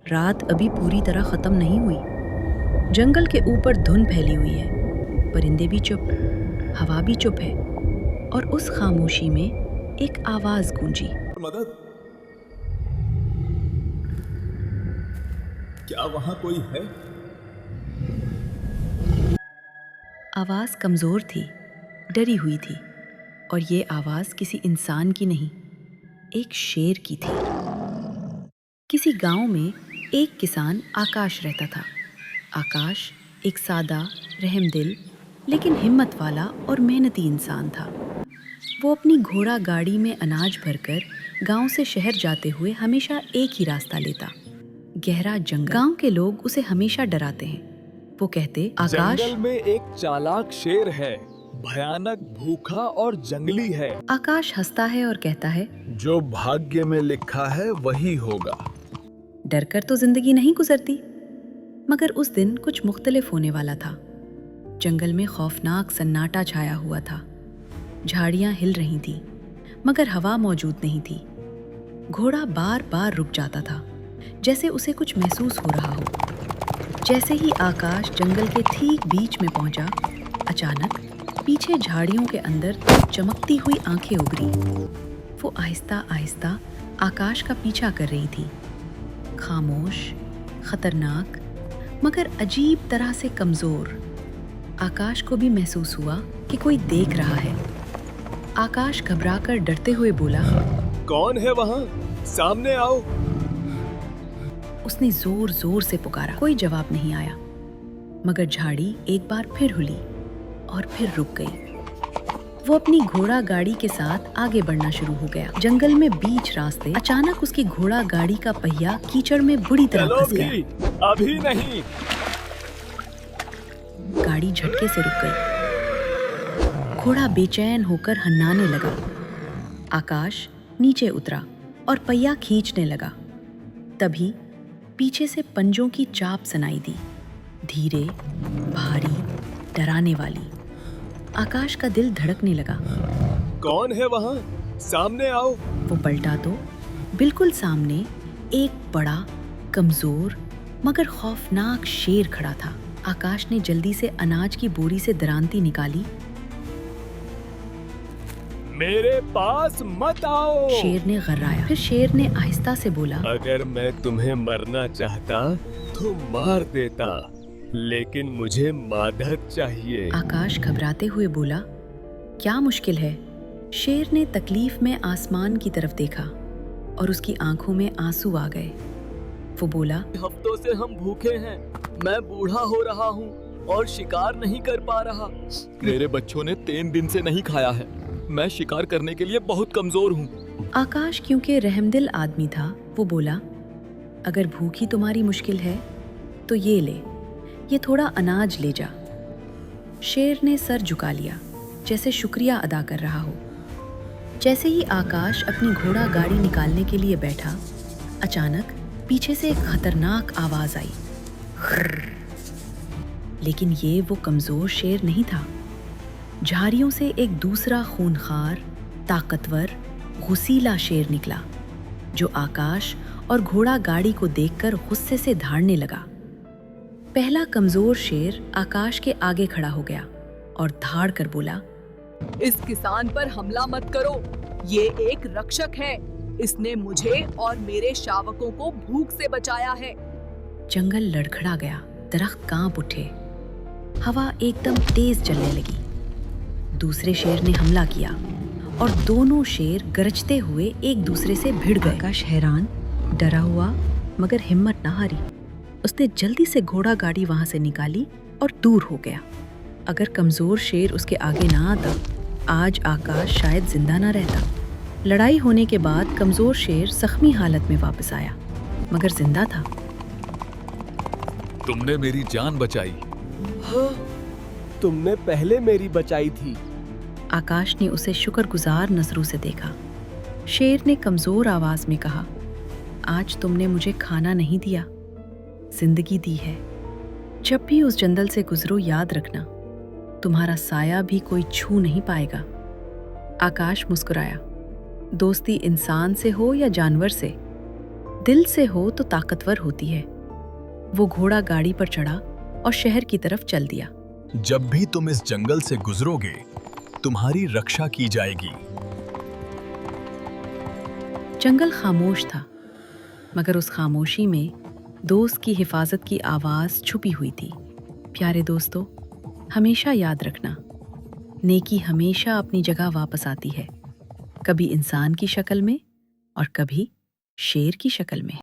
रात अभी पूरी तरह खत्म नहीं हुई। जंगल के ऊपर धुंध फैली हुई है, परिंदे भी चुप, हवा भी चुप है, और उस खामोशी में एक आवाज गूंजी। मदद! क्या वहां कोई है? आवाज कमजोर थी, डरी हुई थी, और ये आवाज किसी इंसान की नहीं, एक शेर की थी। किसी गांव में एक किसान आकाश रहता था। आकाश एक सादा, रहमदिल, लेकिन हिम्मत वाला और मेहनती इंसान था। वो अपनी घोड़ा गाड़ी में अनाज भरकर गांव से शहर जाते हुए हमेशा एक ही रास्ता लेता, गहरा जंगल। गांव के लोग उसे हमेशा डराते हैं। वो कहते, आकाश, जंगल में एक चालाक शेर है, भयानक, भूखा और जंगली है। आकाश हंसता है और कहता है, जो भाग्य में लिखा है वही होगा। डरकर तो जिंदगी नहीं गुजरती। मगर उस दिन कुछ मुख्तलिफ होने वाला था। जंगल में खौफनाक सन्नाटा छाया हुआ था। झाड़ियां हिल रही थीं, मगर हवा मौजूद नहीं थी। घोड़ा बार बार रुक जाता था, जैसे उसे कुछ महसूस हो रहा हो। जैसे ही आकाश जंगल के ठीक बीच में पहुंचा, अचानक पीछे झाड़ियों के अंदर चमकती हुई आंखें उभरी। वो आहिस्ता आहिस्ता आकाश का पीछा कर रही थी, खामोश, खतरनाक, मगर अजीब तरह से कमजोर। आकाश को भी महसूस हुआ कि कोई देख रहा है। आकाश घबराकर डरते हुए बोला, कौन है वहां? सामने आओ। उसने जोर जोर से पुकारा। कोई जवाब नहीं आया, मगर झाड़ी एक बार फिर हिली और फिर रुक गई। वो अपनी घोड़ा गाड़ी के साथ आगे बढ़ना शुरू हो गया। जंगल में बीच रास्ते अचानक उसकी घोड़ा गाड़ी का पहिया कीचड़ में बुरी तरह फंस गया। अभी नहीं। गाड़ी झटके से रुक गई। घोड़ा बेचैन होकर हन्नाने लगा। आकाश नीचे उतरा और पहिया खींचने लगा। तभी पीछे से पंजों की चाप सुनाई दी, धीरे, भारी, डराने वाली। आकाश का दिल धड़कने लगा। कौन है वहां? सामने आओ। वो पलटा तो बिल्कुल सामने एक बड़ा, कमजोर, मगर खौफनाक शेर खड़ा था। आकाश ने जल्दी से अनाज की बोरी से दरांती निकाली। मेरे पास मत आओ। शेर ने गर्राया। फिर शेर ने आहिस्ता से बोला, अगर मैं तुम्हें मरना चाहता तो मार देता, लेकिन मुझे मदद चाहिए। आकाश घबराते हुए बोला, क्या मुश्किल है? शेर ने तकलीफ में आसमान की तरफ देखा और उसकी आंखों में आंसू आ गए। वो बोला, हफ्तों से हम भूखे हैं। मैं बूढ़ा हो रहा हूँ और शिकार नहीं कर पा रहा। मेरे बच्चों ने 3 दिन से नहीं खाया है। मैं शिकार करने के लिए बहुत कमजोर हूँ। आकाश क्योंकि रहमदिल आदमी था, वो बोला, अगर भूख ही तुम्हारी मुश्किल है तो ये ले, ये थोड़ा अनाज ले जा। शेर ने सर झुका लिया, जैसे शुक्रिया अदा कर रहा हो। जैसे ही आकाश अपनी घोड़ा गाड़ी निकालने के लिए बैठा, अचानक पीछे से एक खतरनाक आवाज आई। लेकिन ये वो कमजोर शेर नहीं था। झाड़ियों से एक दूसरा खूंखार, ताकतवर, गुस्सीला शेर निकला, जो आकाश और घोड़ा गाड़ी को देखकर गुस्से से धाड़ने लगा। पहला कमजोर शेर आकाश के आगे खड़ा हो गया और धाड़ कर बोला, इस किसान पर हमला मत करो। ये एक रक्षक है। इसने मुझे और मेरे शावकों को भूख से बचाया है। जंगल लड़खड़ा गया, दरख्त कांप उठे, हवा एकदम तेज चलने लगी। दूसरे शेर ने हमला किया और दोनों शेर गरजते हुए एक दूसरे से भिड़ गए। आकाश हैरान, डरा हुआ, मगर हिम्मत न हारी। उसने जल्दी से घोड़ा गाड़ी वहां से निकाली और दूर हो गया। अगर कमजोर शेर उसके आगे ना आता, आज आकाश शायद जिंदा ना रहता। लड़ाई होने के बाद कमजोर शेर जख्मी हालत में वापस आया, मगर जिंदा था। तुमने मेरी जान बचाई। हाँ, तुमने पहले मेरी बचाई थी। आकाश ने उसे शुक्रगुजार नजरों से देखा। शेर ने कमजोर आवाज में कहा, आज तुमने मुझे खाना नहीं दिया, जिंदगी दी है। जब भी उस जंगल से गुजरो याद रखना, तुम्हारा साया भी कोई छू नहीं पाएगा। आकाश मुस्कुराया। दोस्ती इंसान से हो या जानवर से, दिल से हो तो ताकतवर होती है। वो घोड़ा गाड़ी पर चढ़ा और शहर की तरफ चल दिया। जब भी तुम इस जंगल से गुजरोगे, तुम्हारी रक्षा की जाएगी। जंगल खामोश था, मगर उस खामोशी में दोस्त की हिफाजत की आवाज छुपी हुई थी। प्यारे दोस्तों, हमेशा याद रखना, नेकी हमेशा अपनी जगह वापस आती है, कभी इंसान की शक्ल में और कभी शेर की शक्ल में।